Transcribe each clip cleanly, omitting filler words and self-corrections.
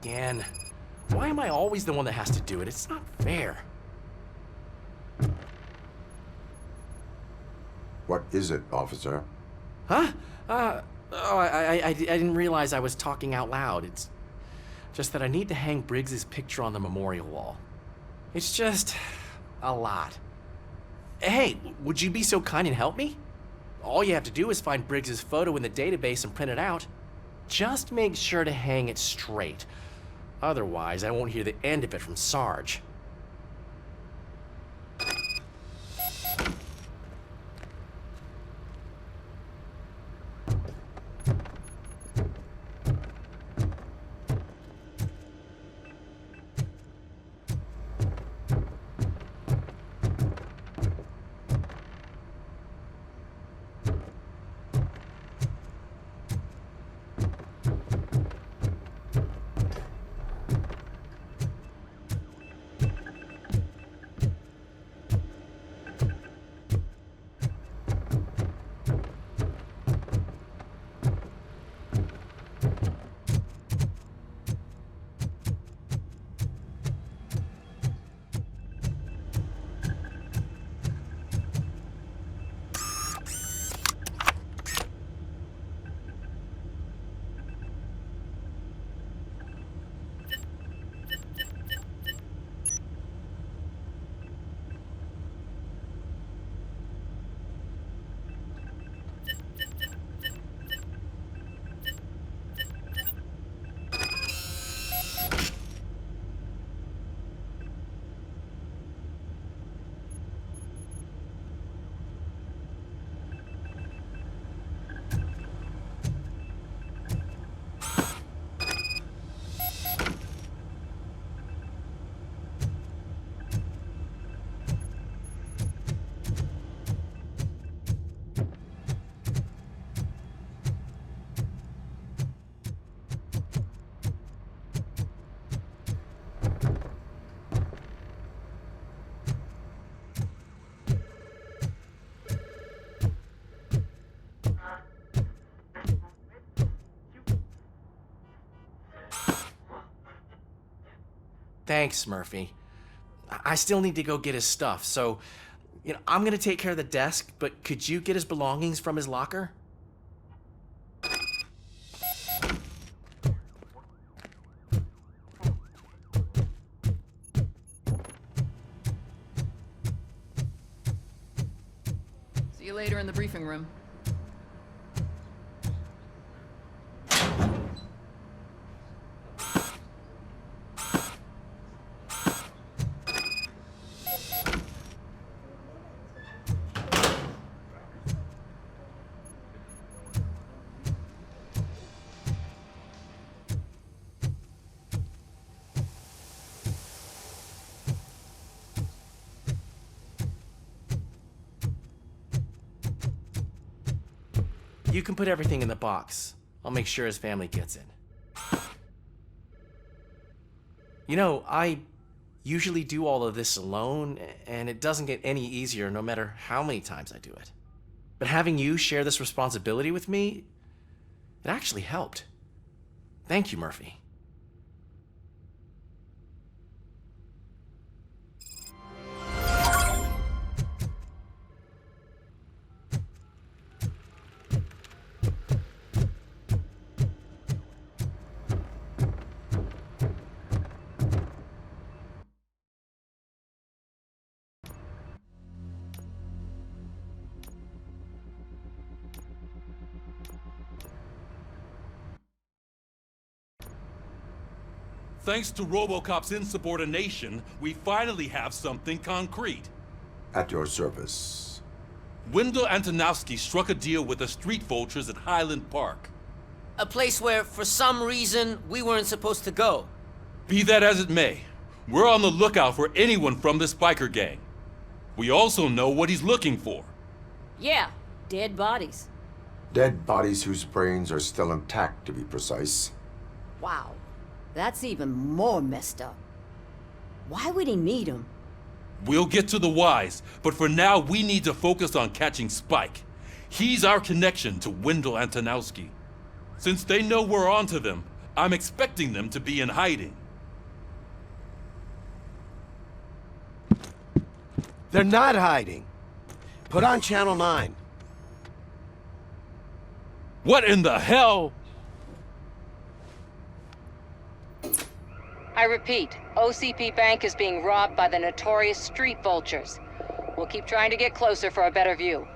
again. Why am I always the one that has to do it? It's not fair. What is it, officer? Huh? I didn't realize I was talking out loud. It's just that I need to hang Briggs's picture on the memorial wall. It's just a lot. Hey, would you be so kind and help me? All you have to do is find Briggs's photo in the database and print it out. Just make sure to hang it straight. Otherwise, I won't hear the end of it from Sarge. Thanks, Murphy. I still need to go get his stuff, so, I'm gonna take care of the desk, but could you get his belongings from his locker? See you later in the briefing room. You can put everything in the box. I'll make sure his family gets in. I usually do all of this alone, and it doesn't get any easier no matter how many times I do it. But having you share this responsibility with me, it actually helped. Thank you, Murphy. Thanks to Robocop's insubordination, we finally have something concrete. At your service. Wendell Antonowski struck a deal with the street vultures at Highland Park. A place where, for some reason, we weren't supposed to go. Be that as it may, we're on the lookout for anyone from this biker gang. We also know what he's looking for. Yeah, dead bodies. Dead bodies whose brains are still intact, to be precise. Wow, that's even more messed up. Why would he need them? We'll get to the whys, but for now we need to focus on catching Spike. He's our connection to Wendell Antonowski. Since they know we're onto them, I'm expecting them to be in hiding. They're not hiding. Put on Channel 9. What in the hell? I repeat, OCP Bank is being robbed by the notorious street vultures. We'll keep trying to get closer for a better view.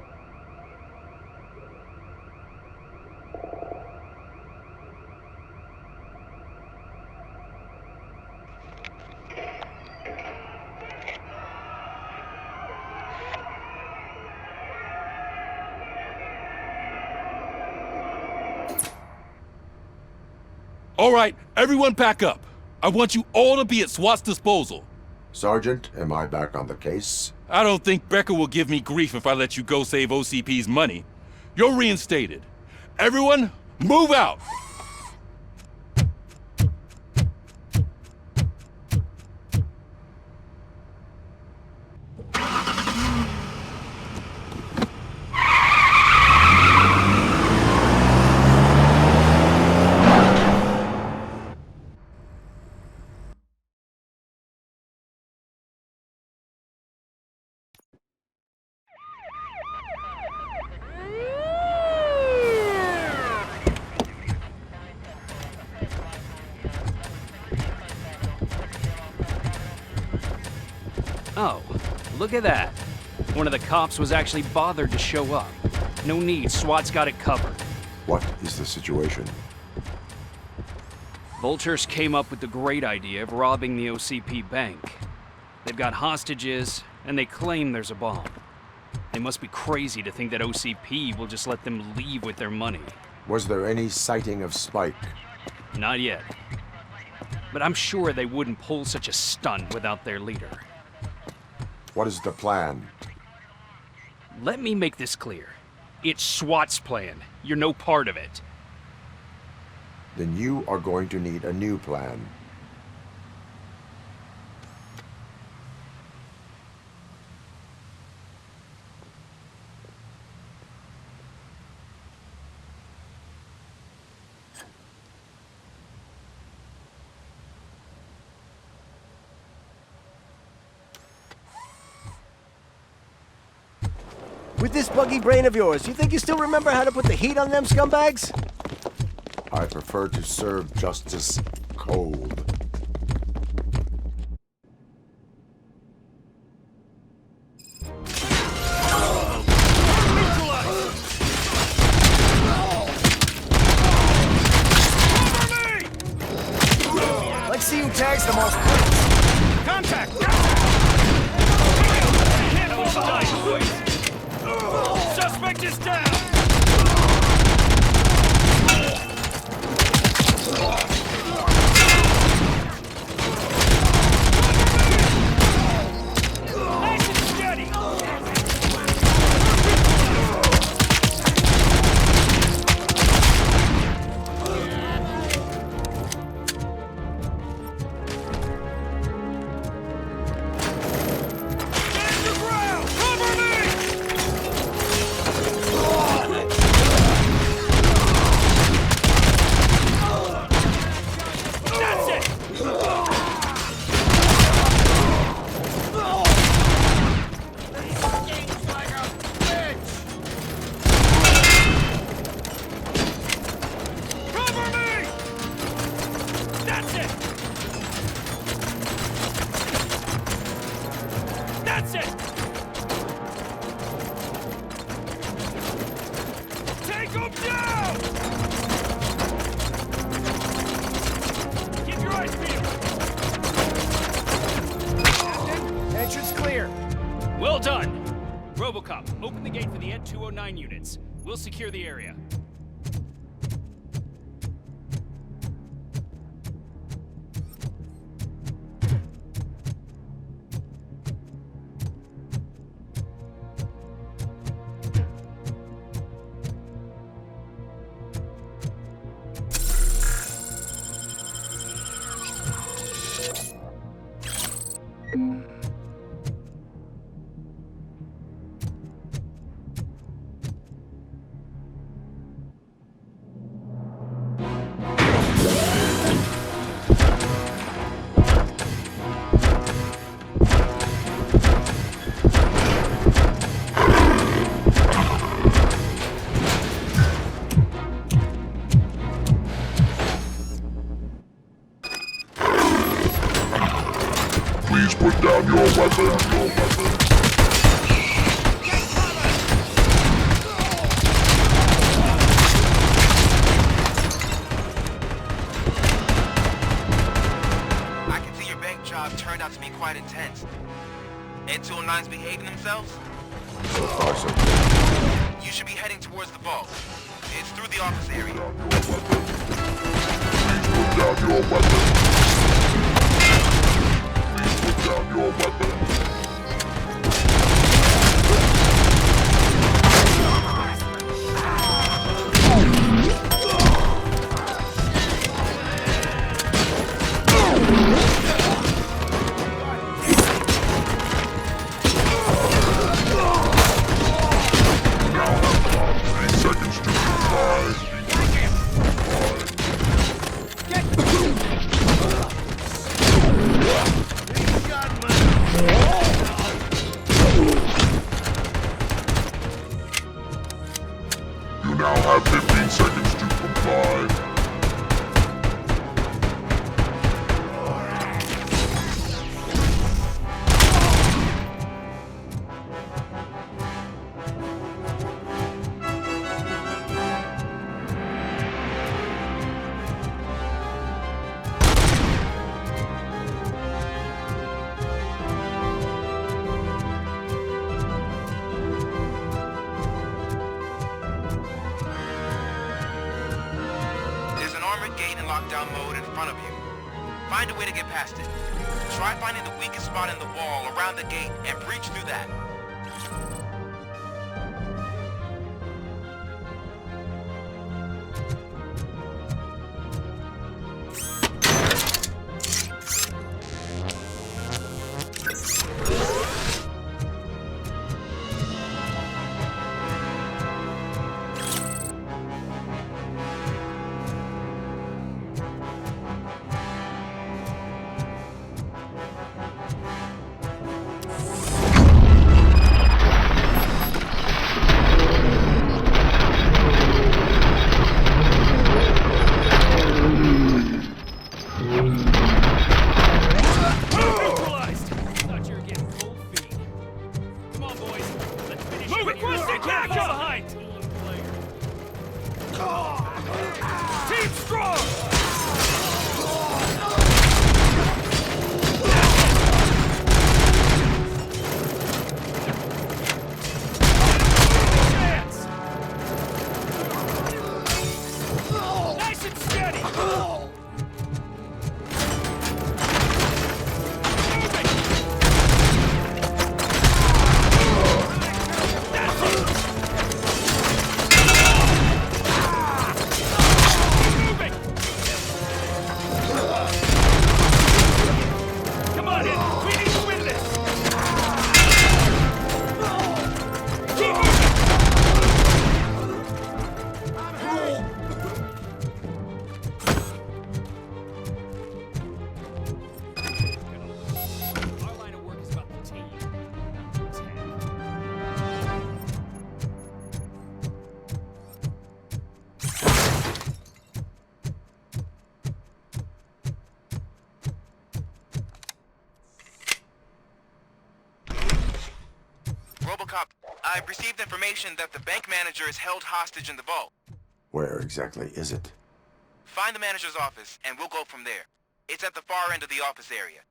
All right, everyone pack up. I want you all to be at SWAT's disposal. Sergeant, am I back on the case? I don't think Becker will give me grief if I let you go save OCP's money. You're reinstated. Everyone, move out! Oh, look at that. One of the cops was actually bothered to show up. No need, SWAT's got it covered. What is the situation? Vultures came up with the great idea of robbing the OCP bank. They've got hostages, and they claim there's a bomb. They must be crazy to think that OCP will just let them leave with their money. Was there any sighting of Spike? Not yet. But I'm sure they wouldn't pull such a stunt without their leader. What is the plan? Let me make this clear. It's SWAT's plan. You're no part of it. Then you are going to need a new plan. With this buggy brain of yours, you think you still remember how to put the heat on them scumbags? I prefer to serve justice cold. Let's see who tags the most clicks. Contact! Suspect is down! Nice and steady! Stand your ground! Cover me! That's it! Cover me! That's it! That's it! Take him down! Keep your eyes peeled! Captain, entrance clear. Well done. Robocop, open the gate for the Ed 209 units. We'll secure the area. I can see your bank job turned out to be quite intense. N209's behaving themselves? So far, so good. You should be heading towards the vault. It's through the office area. You now have 15 seconds to comply. There's an armored gate in lockdown mode in front of you. Find a way to get past it. Try finding the weakest spot in the wall around the gate and breach through that. Neutralized! Thought you were getting cold feet. Come on, boys. Let's finish. Move it! Requesting backup! Behind! Team strong! Chance! Nice and steady! Come on in! We need to win this! Keep moving! Our line of work is about the team. Robocop, I've received information that the bank manager is held hostage in the vault. Where exactly is it? Find the manager's office, and we'll go from there. It's at the far end of the office area.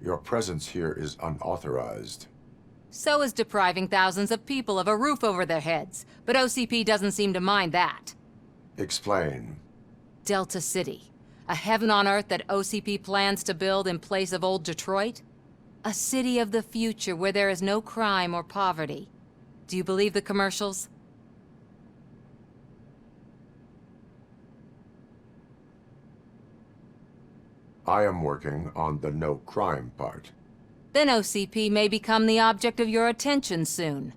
Your presence here is unauthorized. So is depriving thousands of people of a roof over their heads. But OCP doesn't seem to mind that. Explain. Delta City. A heaven on earth that OCP plans to build in place of old Detroit? A city of the future where there is no crime or poverty. Do you believe the commercials? I am working on the no crime part. Then OCP may become the object of your attention soon.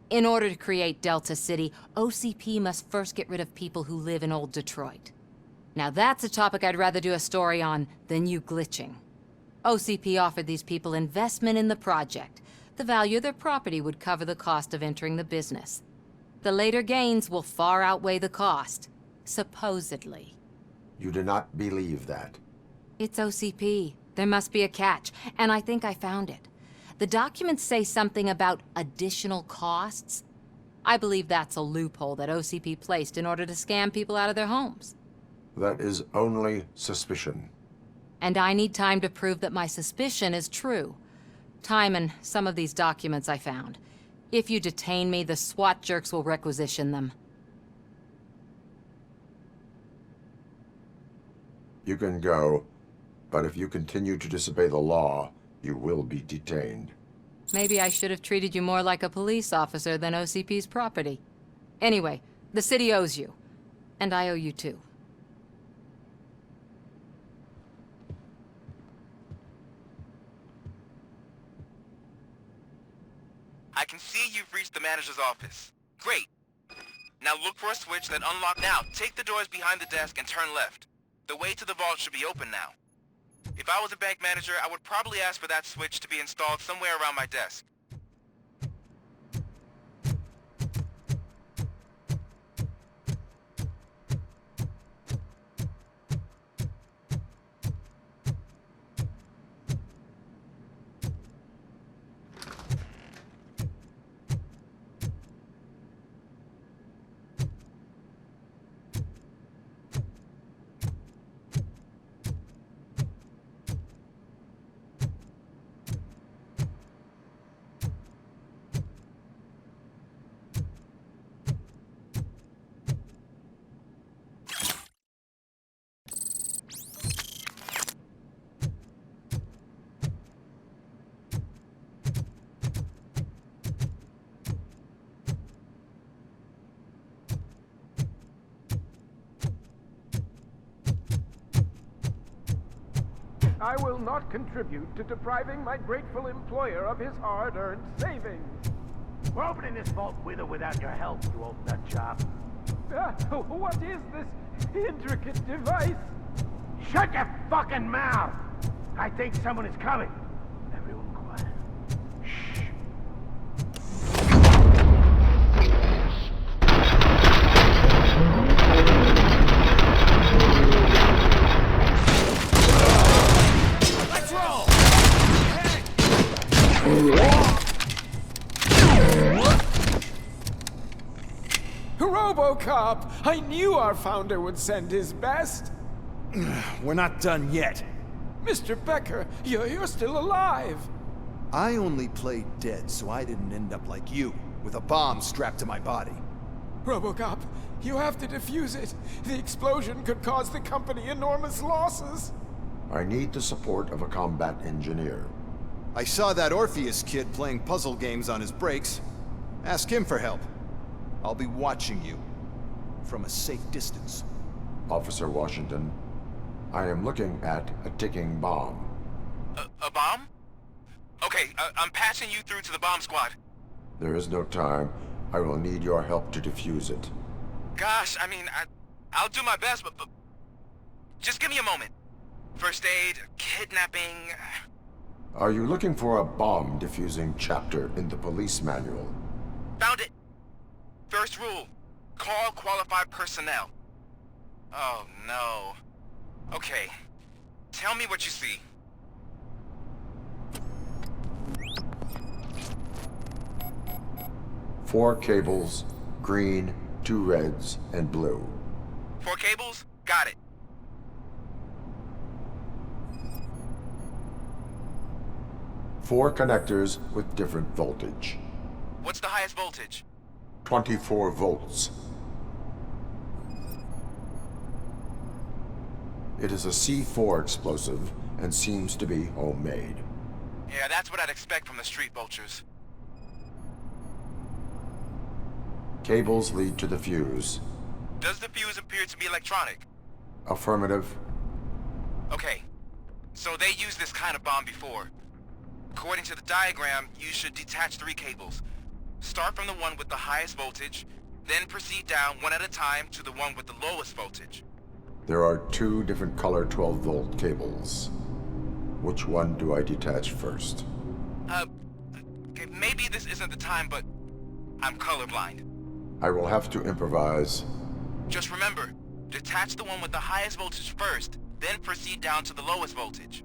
In order to create Delta City, OCP must first get rid of people who live in old Detroit. Now that's a topic I'd rather do a story on than you glitching. OCP offered these people investment in the project. The value of their property would cover the cost of entering the business. The later gains will far outweigh the cost, supposedly. You do not believe that. It's OCP. There must be a catch, and I think I found it. The documents say something about additional costs. I believe that's a loophole that OCP placed in order to scam people out of their homes. That is only suspicion. And I need time to prove that my suspicion is true. Time and some of these documents I found. If you detain me, the SWAT jerks will requisition them. You can go, but if you continue to disobey the law, you will be detained. Maybe I should have treated you more like a police officer than OCP's property. Anyway, the city owes you. And I owe you too. I can see you've reached the manager's office. Great. Now look for a switch that unlocks. Now, take the doors behind the desk and turn left. The way to the vault should be open now. If I was a bank manager, I would probably ask for that switch to be installed somewhere around my desk. I will not contribute to depriving my grateful employer of his hard-earned savings. We're opening this vault with or without your help, you old nut job. What is this intricate device? Shut your fucking mouth! I think someone is coming. Everyone quiet. Shh. Robocop! I knew our founder would send his best. We're not done yet. Mr. Becker, you're still alive. I only played dead so I didn't end up like you, with a bomb strapped to my body. Robocop, you have to defuse it. The explosion could cause the company enormous losses. I need the support of a combat engineer. I saw that Orpheus kid playing puzzle games on his breaks. Ask him for help. I'll be watching you. From a safe distance. Officer Washington, I am looking at a ticking bomb. A bomb? Okay, I'm passing you through to the bomb squad. There is no time. I will need your help to defuse it. Gosh, I mean, I'll do my best, but just give me a moment. First aid, kidnapping... Are you looking for a bomb defusing chapter in the police manual? Found it! First rule, call qualified personnel. Oh no. Okay, tell me what you see. Four cables, green, 2 reds, and blue. 4 cables? Got it. Four connectors with different voltage. What's the highest voltage? 24 volts. It is a C4 explosive and seems to be homemade. Yeah, that's what I'd expect from the street vultures. Cables lead to the fuse. Does the fuse appear to be electronic? Affirmative. Okay. So they used this kind of bomb before. According to the diagram, you should detach 3 cables. Start from the one with the highest voltage, then proceed down one at a time to the one with the lowest voltage. There are 2 different color 12-volt cables. Which one do I detach first? Okay, maybe this isn't the time, but I'm colorblind. I will have to improvise. Just remember, detach the one with the highest voltage first, then proceed down to the lowest voltage.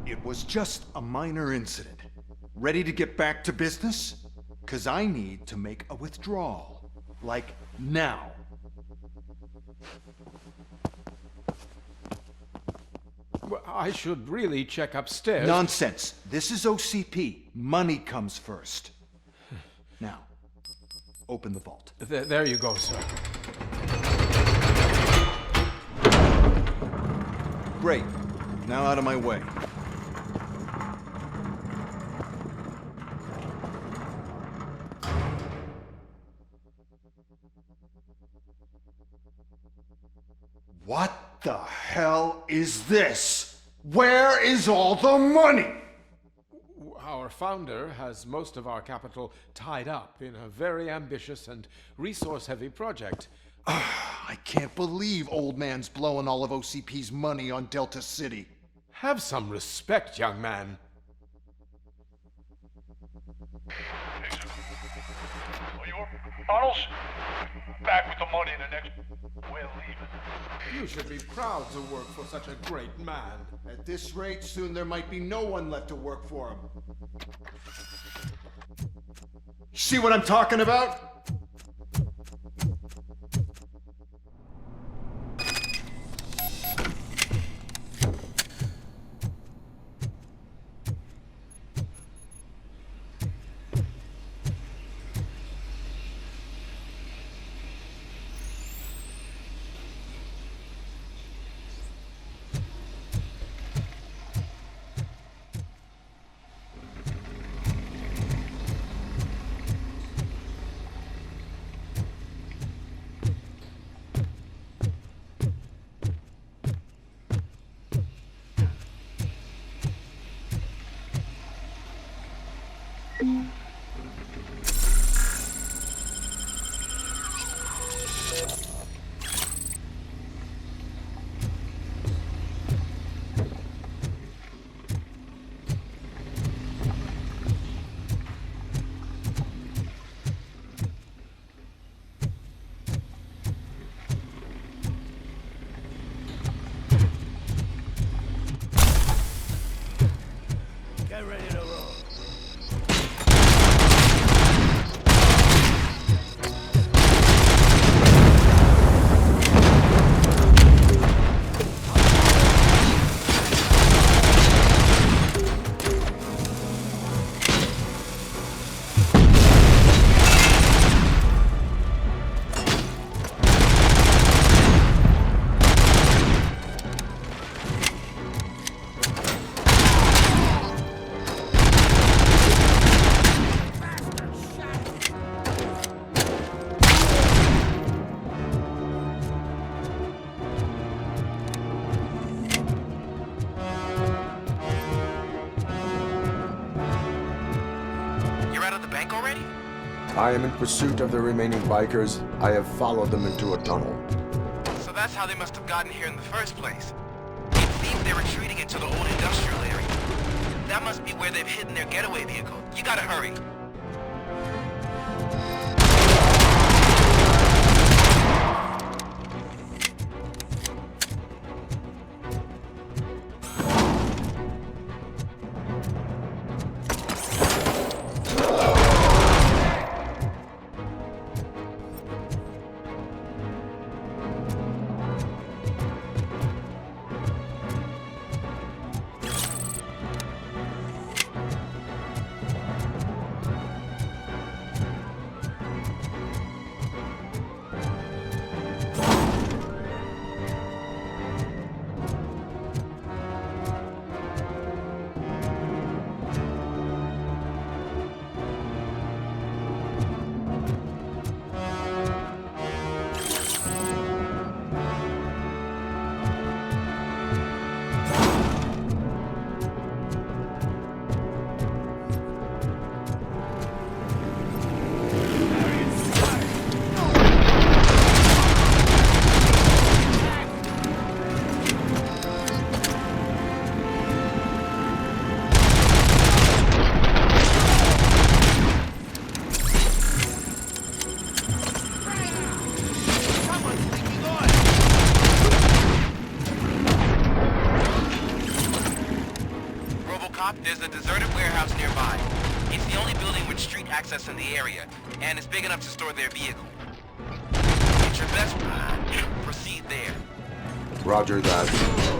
It was just a minor incident. Ready to get back to business? 'Cause I need to make a withdrawal. Like, now. Well, I should really check upstairs. Nonsense. This is OCP. Money comes first. Now, open the vault. There you go, sir. Great. Now out of my way. What the hell is this? Where is all the money? Our founder has most of our capital tied up in a very ambitious and resource-heavy project. I can't believe old man's blowing all of OCP's money on Delta City. Have some respect, young man. Bottles? Back with the money in the next... We're leaving. You should be proud to work for such a great man. At this rate, soon there might be no one left to work for him. See what I'm talking about? I am in pursuit of the remaining bikers. I have followed them into a tunnel. So that's how they must have gotten here in the first place. It seems they're retreating into the old industrial area. That must be where they've hidden their getaway vehicle. You gotta hurry. Robocop, there's a deserted warehouse nearby. It's the only building with street access in the area, and it's big enough to store their vehicle. It's your best proceed there. Roger that.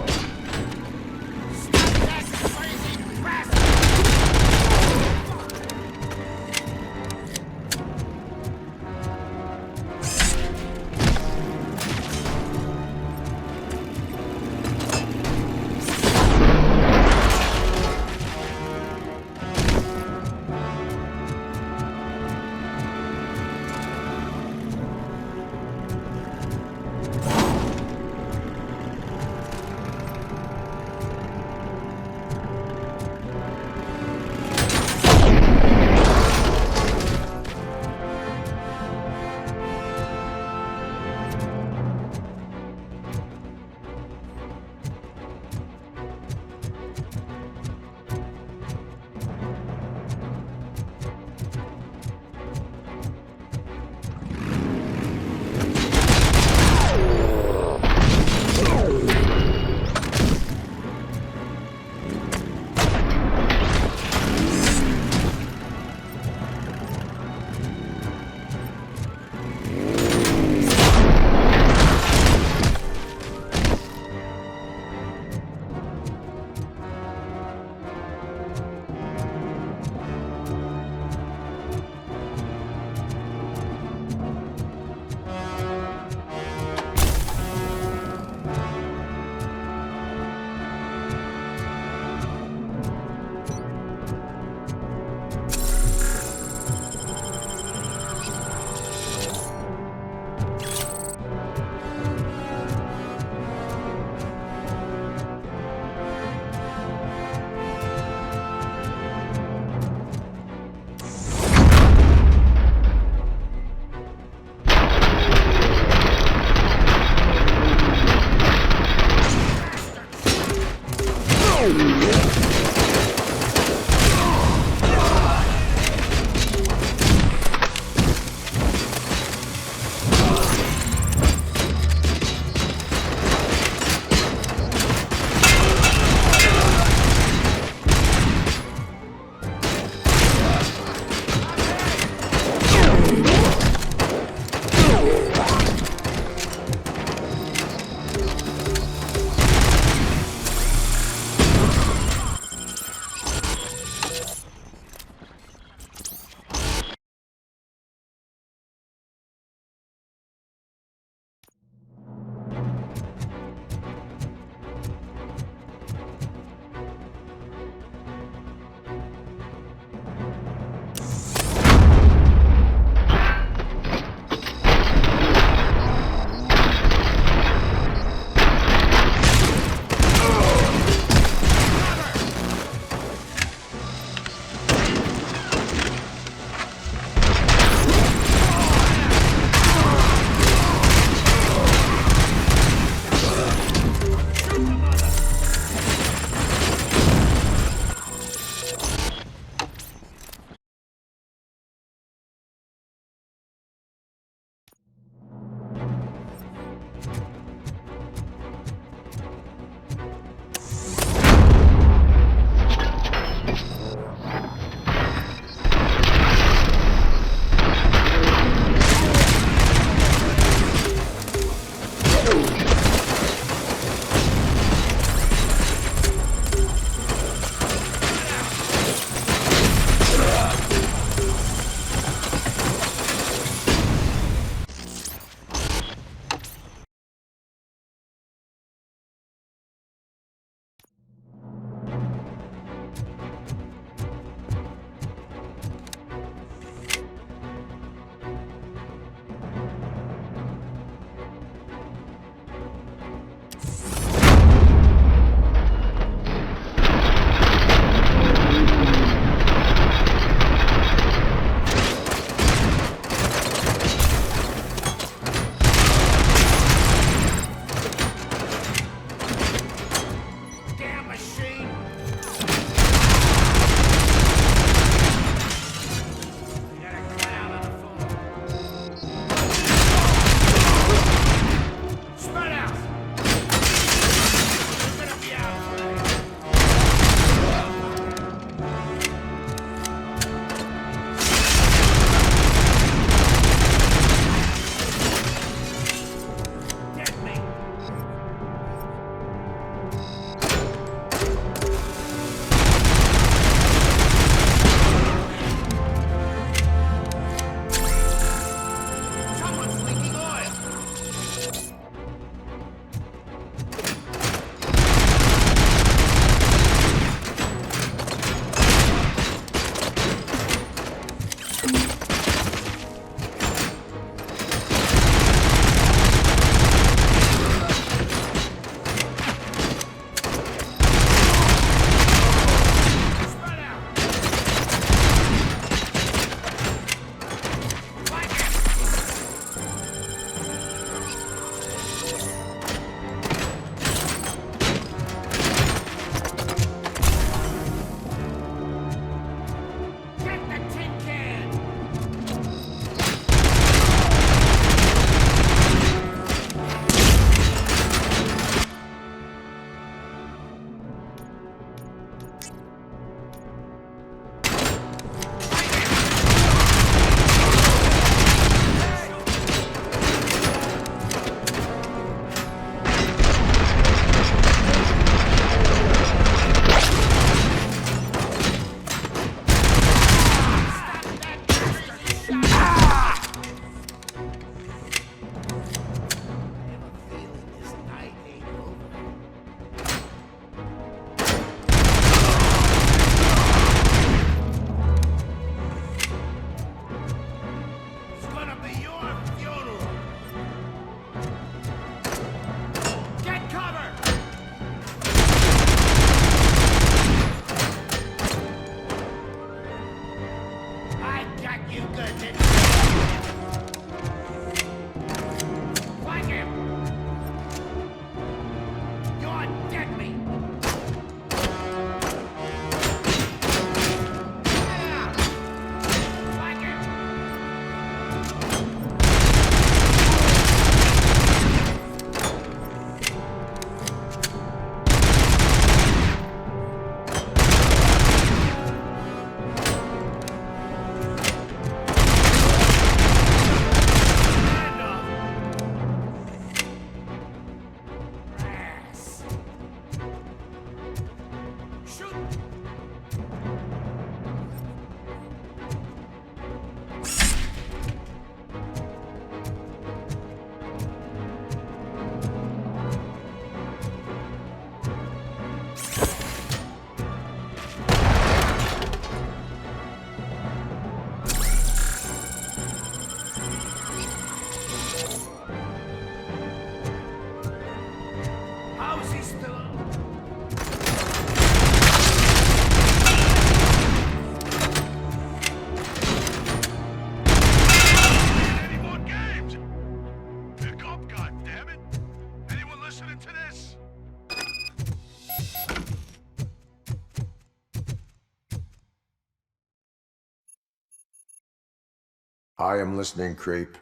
I am listening, creep.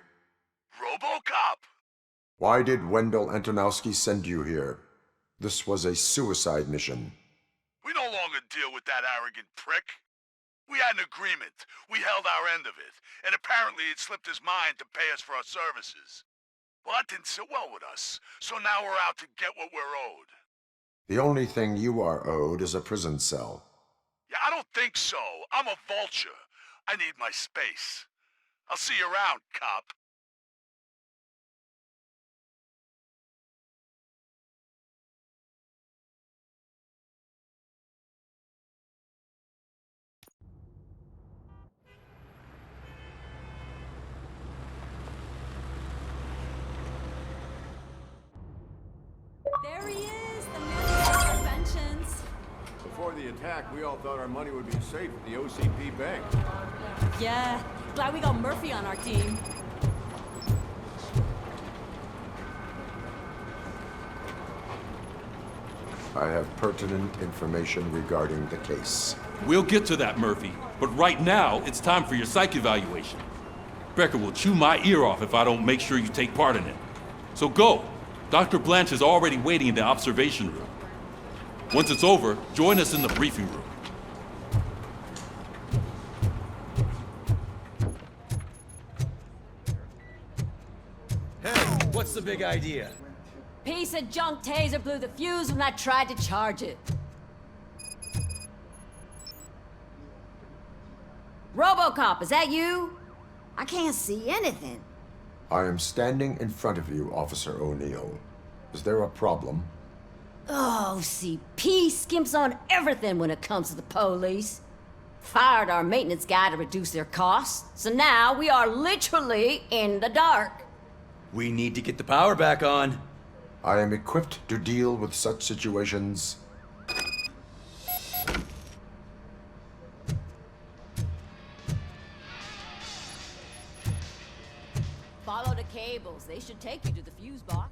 Robocop! Why did Wendell Antonowski send you here? This was a suicide mission. We no longer deal with that arrogant prick. We had an agreement. We held our end of it, and apparently it slipped his mind to pay us for our services. Well, that didn't sit well with us, so now we're out to get what we're owed. The only thing you are owed is a prison cell. Yeah, I don't think so. I'm a vulture. I need my space. I'll see you around, cop. There he is, the man of inventions. Before the attack, we all thought our money would be safe at the OCP bank. Yeah, glad we got Murphy on our team. I have pertinent information regarding the case. We'll get to that, Murphy. But right now, it's time for your psych evaluation. Becker will chew my ear off if I don't make sure you take part in it. So go. Dr. Blanche is already waiting in the observation room. Once it's over, join us in the briefing room. Hey, what's the big idea? Piece of junk taser blew the fuse when I tried to charge it. Robocop, is that you? I can't see anything. I am standing in front of you, Officer O'Neill. Is there a problem? Oh, CP skimps on everything when it comes to the police. Fired our maintenance guy to reduce their costs, so now we are literally in the dark. We need to get the power back on. I am equipped to deal with such situations. Follow the cables. They should take you to the fuse box.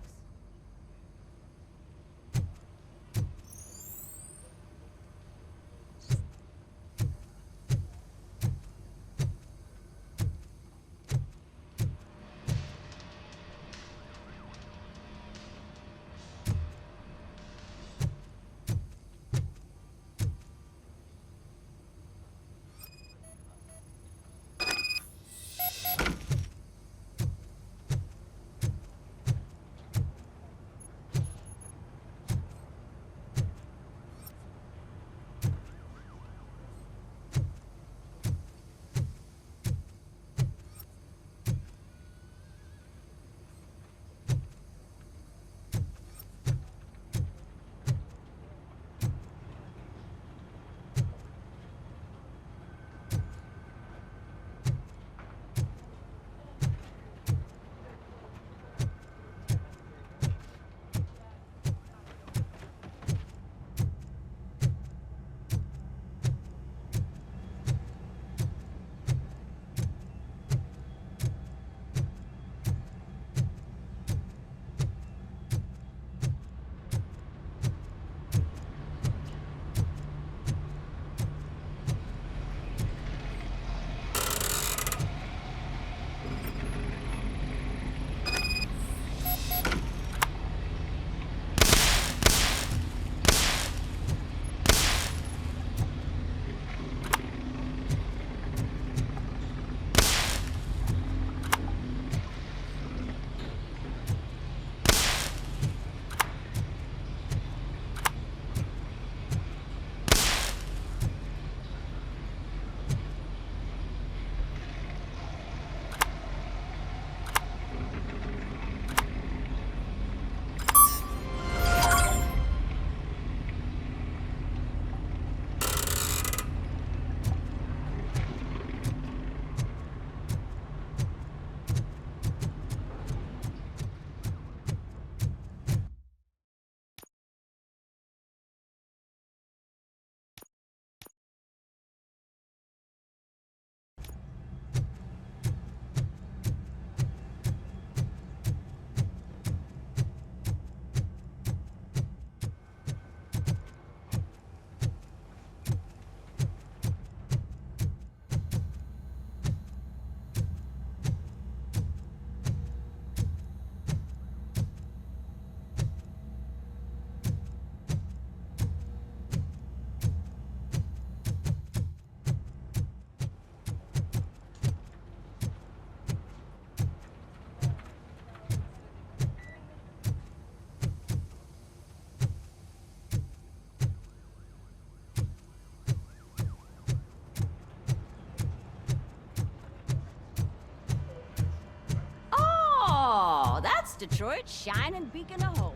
West Detroit's shining beacon of hope.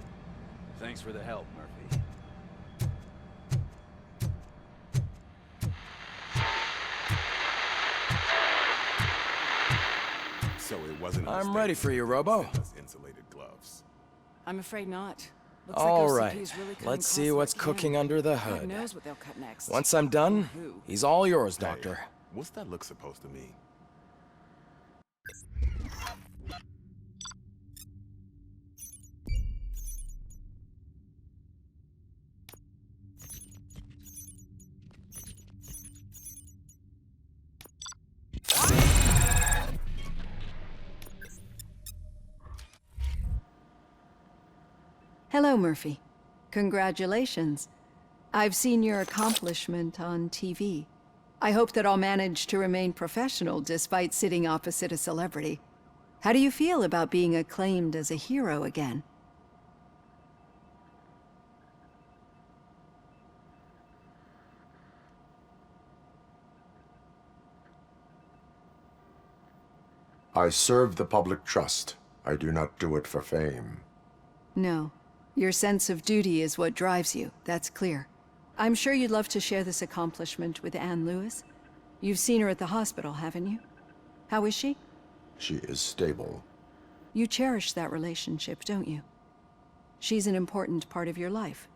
Thanks for the help, Murphy. So it wasn't. I'm ready for you, Robo. Insulated gloves. I'm afraid not. Looks All like right, OCP is really cutting let's see costs what's like can. cooking under the God hood. knows what they'll cut next. Once I'm done, Who? he's all yours, Doctor. What's that look supposed to mean? Hello, Murphy. Congratulations. I've seen your accomplishment on TV. I hope that I'll manage to remain professional despite sitting opposite a celebrity. How do you feel about being acclaimed as a hero again? I serve the public trust. I do not do it for fame. No. Your sense of duty is what drives you, that's clear. I'm sure you'd love to share this accomplishment with Anne Lewis. You've seen her at the hospital, haven't you? How is she? She is stable. You cherish that relationship, don't you? She's an important part of your life.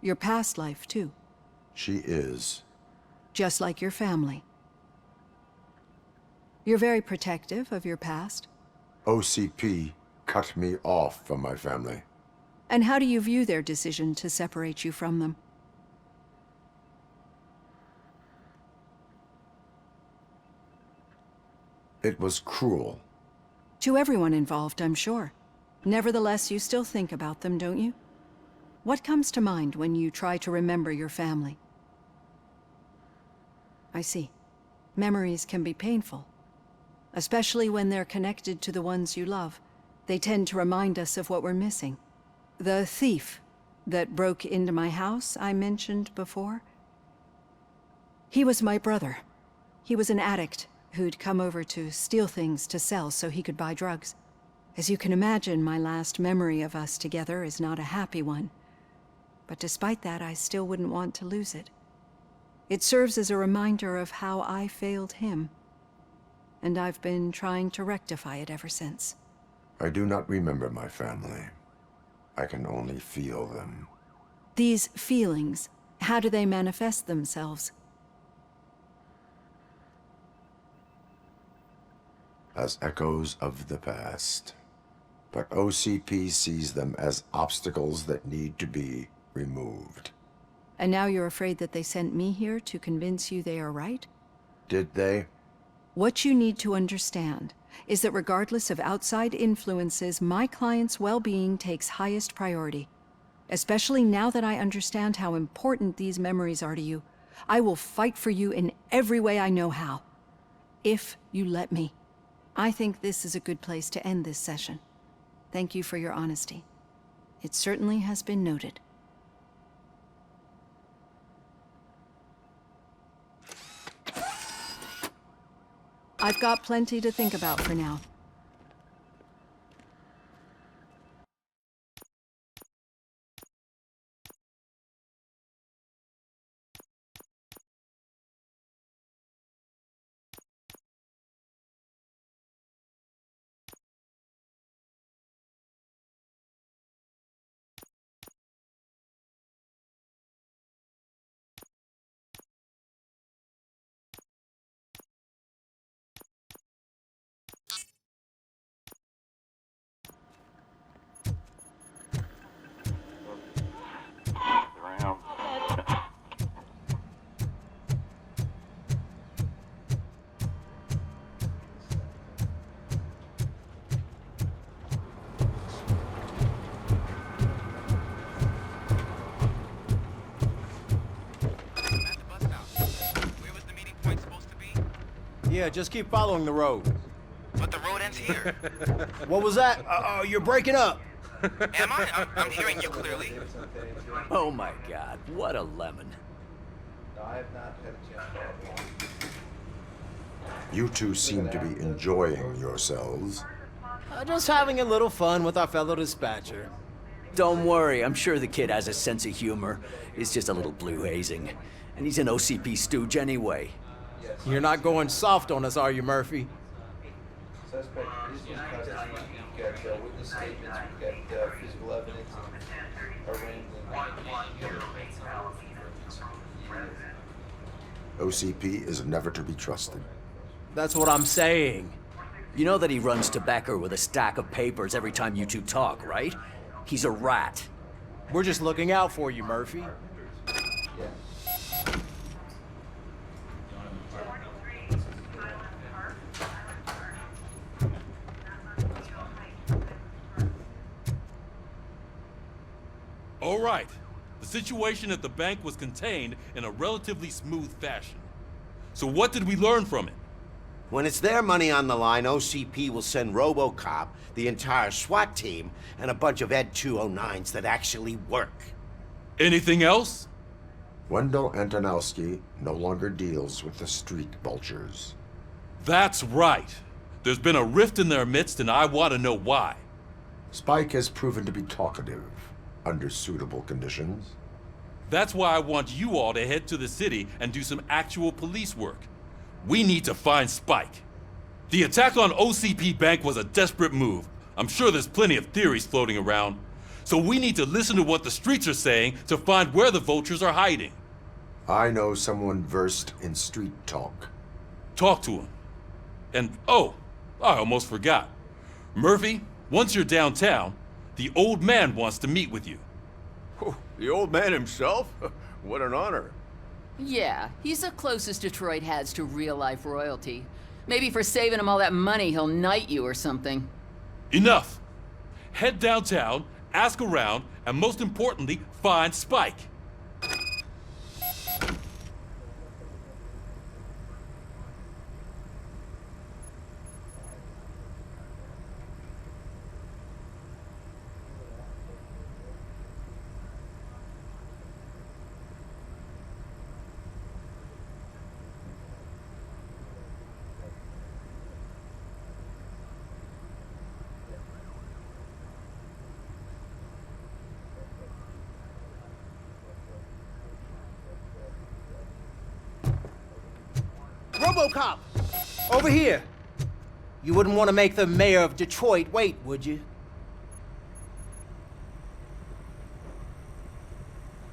Your past life, too. She is. Just like your family. You're very protective of your past. OCP cut me off from my family. And how do you view their decision to separate you from them? It was cruel. To everyone involved, I'm sure. Nevertheless, you still think about them, don't you? What comes to mind when you try to remember your family? I see. Memories can be painful. Especially when they're connected to the ones you love. They tend to remind us of what we're missing. The thief that broke into my house I mentioned before? He was my brother. He was an addict who'd come over to steal things to sell so he could buy drugs. As you can imagine, my last memory of us together is not a happy one. But despite that, I still wouldn't want to lose it. It serves as a reminder of how I failed him. And I've been trying to rectify it ever since. I do not remember my family. I can only feel them. These feelings, how do they manifest themselves? As echoes of the past. But OCP sees them as obstacles that need to be removed. And now you're afraid that they sent me here to convince you they are right? Did they? What you need to understand is that regardless of outside influences, my client's well-being takes highest priority. Especially now that I understand how important these memories are to you. I will fight for you in every way I know how. If you let me. I think this is a good place to end this session. Thank you for your honesty. It certainly has been noted. I've got plenty to think about for now. Yeah, just keep following the road. But the road ends here. What was that? You're breaking up. Am I? I'm hearing you clearly. Oh my god, what a lemon. You two seem to be enjoying yourselves. Just having a little fun with our fellow dispatcher. Don't worry, I'm sure the kid has a sense of humor. It's just a little blue hazing. And he's an OCP stooge anyway. You're not going soft on us, are you, Murphy? Suspect is in custody. We've got witness statements, we've got physical evidence, OCP is never to be trusted. That's what I'm saying. You know that he runs tobacco with a stack of papers every time you two talk, right? He's a rat. We're just looking out for you, Murphy. All right. The situation at the bank was contained in a relatively smooth fashion. So what did we learn from it? When it's their money on the line, OCP will send Robocop, the entire SWAT team, and a bunch of Ed 209s that actually work. Anything else? Wendell Antonowski no longer deals with the street vultures. That's right. There's been a rift in their midst, and I want to know why. Spike has proven to be talkative under suitable conditions. That's why I want you all to head to the city and do some actual police work. We need to find Spike. The attack on OCP Bank was a desperate move. I'm sure there's plenty of theories floating around. So we need to listen to what the streets are saying to find where the vultures are hiding. I know someone versed in street talk. Talk to him. And, oh, I almost forgot. Murphy, once you're downtown, the old man wants to meet with you. Oh, the old man himself? What an honor. Yeah, he's the closest Detroit has to real-life royalty. Maybe for saving him all that money, he'll knight you or something. Enough! Head downtown, ask around, and most importantly, find Spike. Robocop! Over here! You wouldn't want to make the mayor of Detroit wait, would you?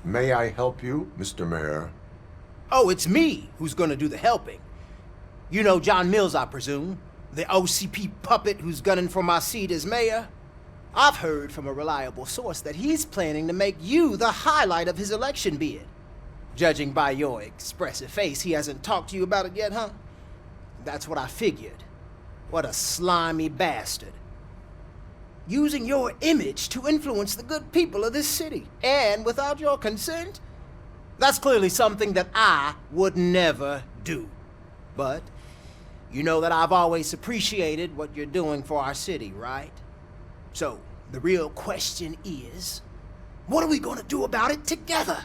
May I help you, Mr. Mayor? Oh, it's me who's gonna do the helping. You know John Mills, I presume? The OCP puppet who's gunning for my seat as mayor? I've heard from a reliable source that he's planning to make you the highlight of his election bid. Judging by your expressive face, he hasn't talked to you about it yet, huh? That's what I figured. What a slimy bastard. Using your image to influence the good people of this city, and without your consent? That's clearly something that I would never do. But you know that I've always appreciated what you're doing for our city, right? So, the real question is, what are we gonna do about it together?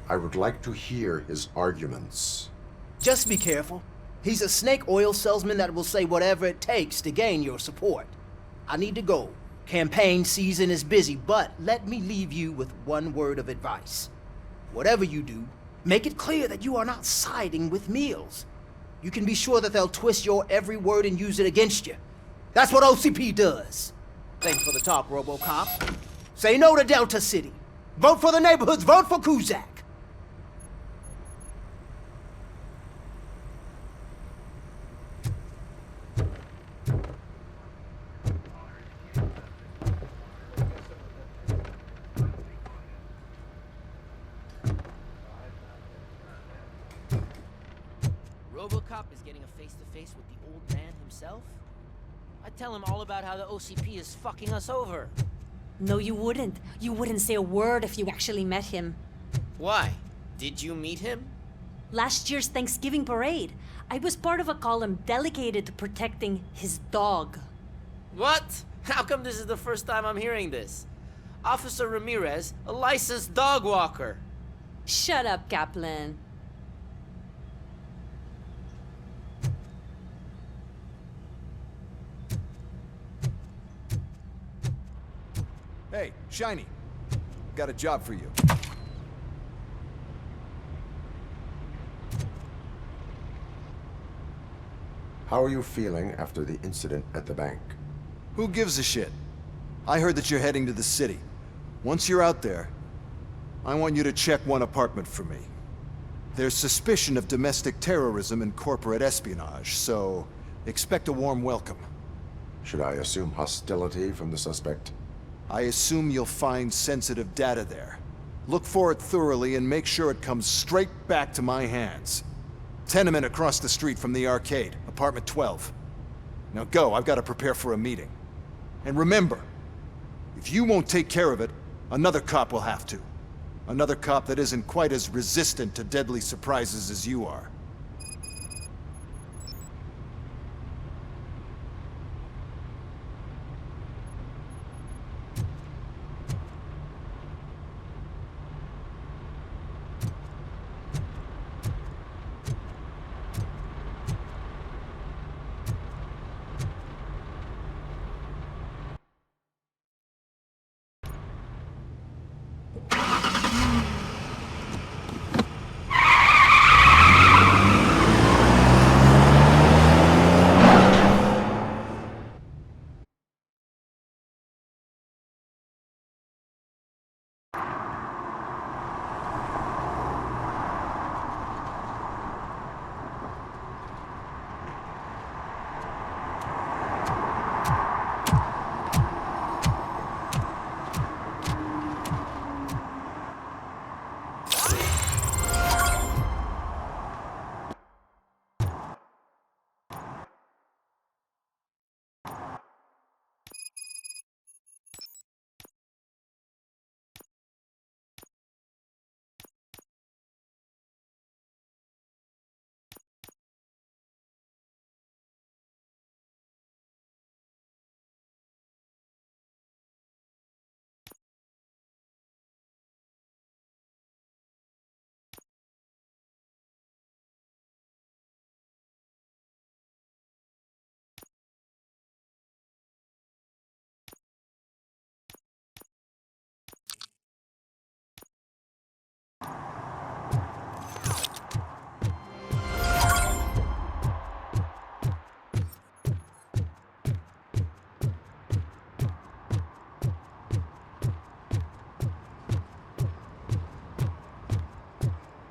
I would like to hear his arguments. Just be careful. He's a snake oil salesman that will say whatever it takes to gain your support. I need to go. Campaign season is busy, but let me leave you with one word of advice. Whatever you do, make it clear that you are not siding with Mills. You can be sure that they'll twist your every word and use it against you. That's what OCP does. Thanks for the talk, Robocop. Say no to Delta City. Vote for the neighborhoods. Vote for Kuzak. Robocop is getting a face-to-face with the old man himself? I'd tell him all about how the OCP is fucking us over. No, you wouldn't. You wouldn't say a word if you actually met him. Why? Did you meet him? Last year's Thanksgiving parade, I was part of a column dedicated to protecting his dog. What? How come this is the first time I'm hearing this? Officer Ramirez, a licensed dog walker. Shut up, Kaplan. Hey, Shiny. Got a job for you. How are you feeling after the incident at the bank? Who gives a shit? I heard that you're heading to the city. Once you're out there, I want you to check one apartment for me. There's suspicion of domestic terrorism and corporate espionage, so expect a warm welcome. Should I assume hostility from the suspect? I assume you'll find sensitive data there. Look for it thoroughly and make sure it comes straight back to my hands. Tenement across the street from the arcade, apartment 12. Now go, I've got to prepare for a meeting. And remember, if you won't take care of it, another cop will have to. Another cop that isn't quite as resistant to deadly surprises as you are.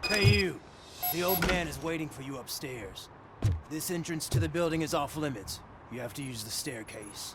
Hey, you. The old man is waiting for you upstairs. This entrance to the building is off limits. You have to use the staircase.